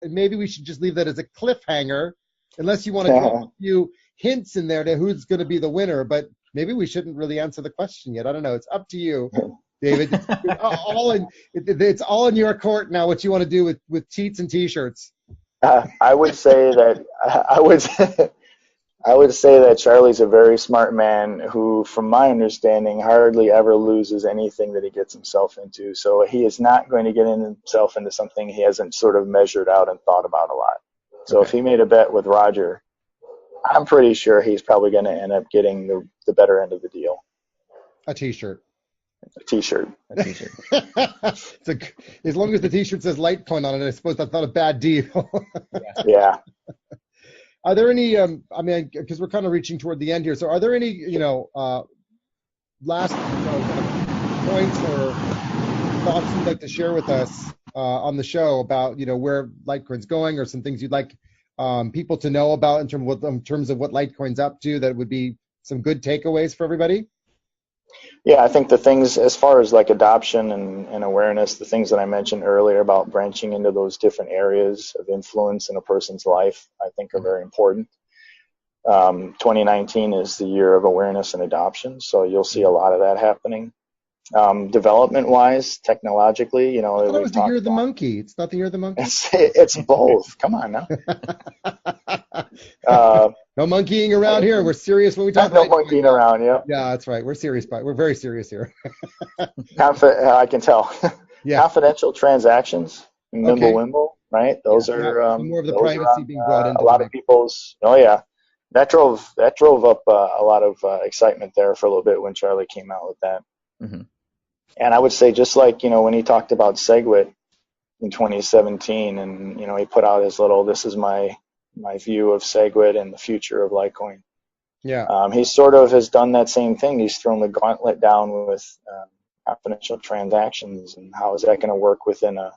maybe we should just leave that as a cliffhanger, unless you want to drop a few hints in there to who's going to be the winner. But maybe we shouldn't really answer the question yet. I don't know. It's up to you, David. It's all in your court now. What you want to do with teats and T-shirts? I would say that I would say that Charlie's a very smart man who, from my understanding, hardly ever loses anything that he gets himself into. So he is not going to get himself into something he hasn't sort of measured out and thought about a lot. So if he made a bet with Roger, I'm pretty sure he's probably going to end up getting the better end of the deal. A T-shirt. A T-shirt. As long as the T-shirt says Litecoin on it, I suppose that's not a bad deal. Yeah. Are there any, I mean, because we're kind of reaching toward the end here, so are there any, last kind of points or thoughts you'd like to share with us on the show about, where Litecoin's going, or some things you'd like people to know about in terms of what Litecoin's up to that would be some good takeaways for everybody? Yeah, I think the things as far as like adoption and awareness, the things that I mentioned earlier about branching into those different areas of influence in a person's life, I think are very important. 2019 is the year of awareness and adoption, so you'll see a lot of that happening. Development-wise, technologically, I thought it was the year of the monkey. It's not the year of the monkey? It's both. Come on now. No monkeying around here. We're serious when we talk about it. No monkeying around, yeah. Yeah, that's right. We're serious, but we're very serious here. I can tell. Yeah. Confidential transactions, Mimblewimble, right? Those are more of the privacy being brought into a lot of people's. Oh yeah, that drove up a lot of excitement there for a little bit when Charlie came out with that. Mm-hmm. And I would say, just like when he talked about SegWit in 2017, and he put out his little, this is my view of SegWit and the future of Litecoin. Yeah. He sort of has done that same thing. He's thrown the gauntlet down with confidential transactions, and how is that going to work within a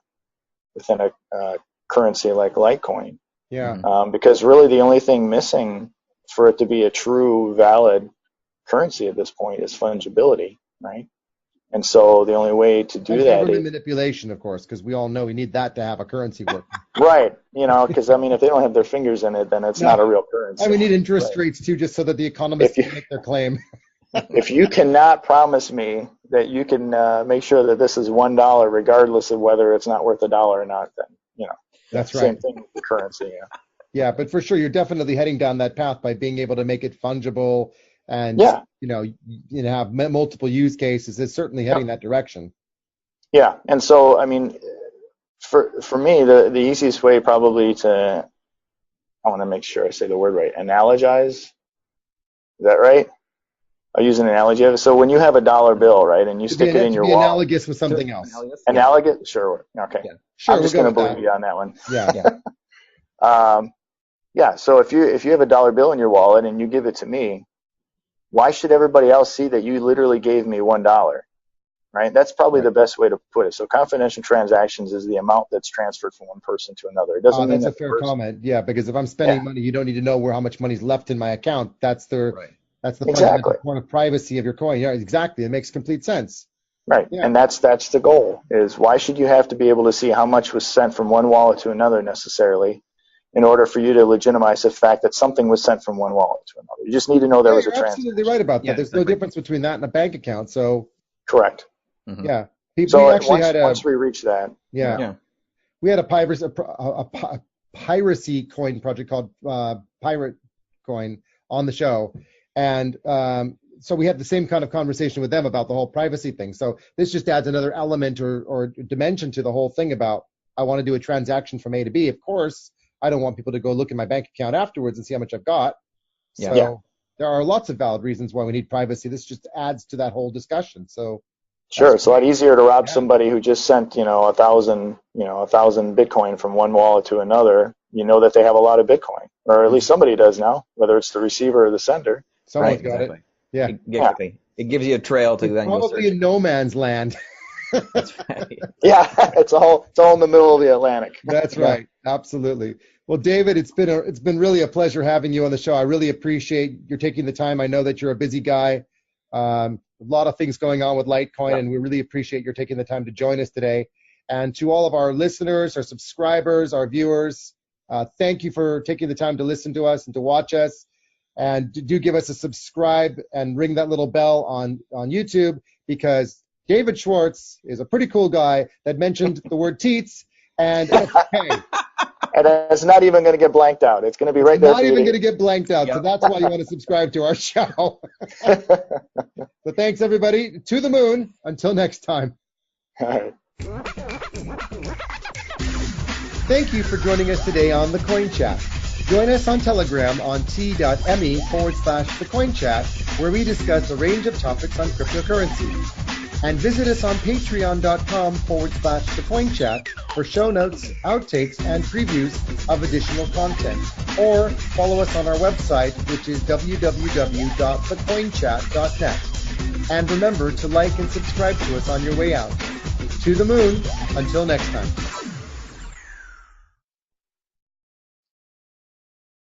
currency like Litecoin? Yeah. Because really the only thing missing for it to be a true valid currency at this point is fungibility, right? And so the only way to do that is manipulation, of course, because we all know we need that to have a currency work. Right. Because if they don't have their fingers in it, then it's not a real currency. And we need interest rates too, just so that the economists can make their claim. If you cannot promise me that you can make sure that this is $1 regardless of whether it's not worth $1 or not, then that's right. Same thing with the currency. Yeah. Yeah, but for sure, you're definitely heading down that path by being able to make it fungible. And have multiple use cases. It's certainly heading that direction. Yeah, and so for me, the easiest way probably I want to make sure I say the word right. Analogize. Is that right? I'll use an analogy. So when you have a dollar bill, right, and you stick it in your wallet. Analogous with something else. Analogous? Sure. Okay. Yeah. Sure, I'm just going to believe you on that one. Yeah. So if you have a dollar bill in your wallet and you give it to me, why should everybody else see that you literally gave me $1? Right? That's probably the best way to put it. So confidential transactions is the amount that's transferred from one person to another. It doesn't mean that's a fair comment. Yeah, because if I'm spending money, you don't need to know how much money's left in my account. That's the fundamental point of privacy of your coin. Yeah, exactly. It makes complete sense. Right. Yeah. And that's the goal, is why should you have to be able to see how much was sent from one wallet to another necessarily, in order for you to legitimize the fact that something was sent from one wallet to another? You just need to know there was a transaction. You're absolutely right about that. There's no difference between that and a bank account. So correct. Mm-hmm. Yeah. Once we reach that. Yeah. We had a piracy coin project called Pirate Coin on the show, and so we had the same kind of conversation with them about the whole privacy thing. So this just adds another element or dimension to the whole thing about, I want to do a transaction from A to B. Of course, I don't want people to go look at my bank account afterwards and see how much I've got. So there are lots of valid reasons why we need privacy. This just adds to that whole discussion. So sure, it's a lot easier to rob somebody who just sent 1,000 Bitcoin from one wallet to another. You know that they have a lot of Bitcoin, or at least somebody does now, whether it's the receiver or the sender. Someone's got it. Yeah, exactly. It gives you a trail to then go search. Probably in no man's land. That's right. Yeah, it's all in the middle of the Atlantic. That's right. Absolutely. Well, David, it's been really a pleasure having you on the show. I really appreciate your taking the time. I know that you're a busy guy. A lot of things going on with Litecoin, and we really appreciate your taking the time to join us today. And to all of our listeners, our subscribers, our viewers, thank you for taking the time to listen to us and to watch us. And do give us a subscribe and ring that little bell on YouTube, because David Schwartz is a pretty cool guy that mentioned the word teats, and it's okay. And it's not even going to get blanked out. It's going to be right there. Not even going to get blanked out. Yep. So that's why you want to subscribe to our show. So thanks, everybody. To the moon. Until next time. All right. Thank you for joining us today on The Coin Chat. Join us on Telegram on t.me/The Coin Chat, where we discuss a range of topics on cryptocurrency. And visit us on patreon.com/The Coin Chat for show notes, outtakes, and previews of additional content. Or follow us on our website, which is www.thecoinchat.net. And remember to like and subscribe to us on your way out. To the moon. Until next time.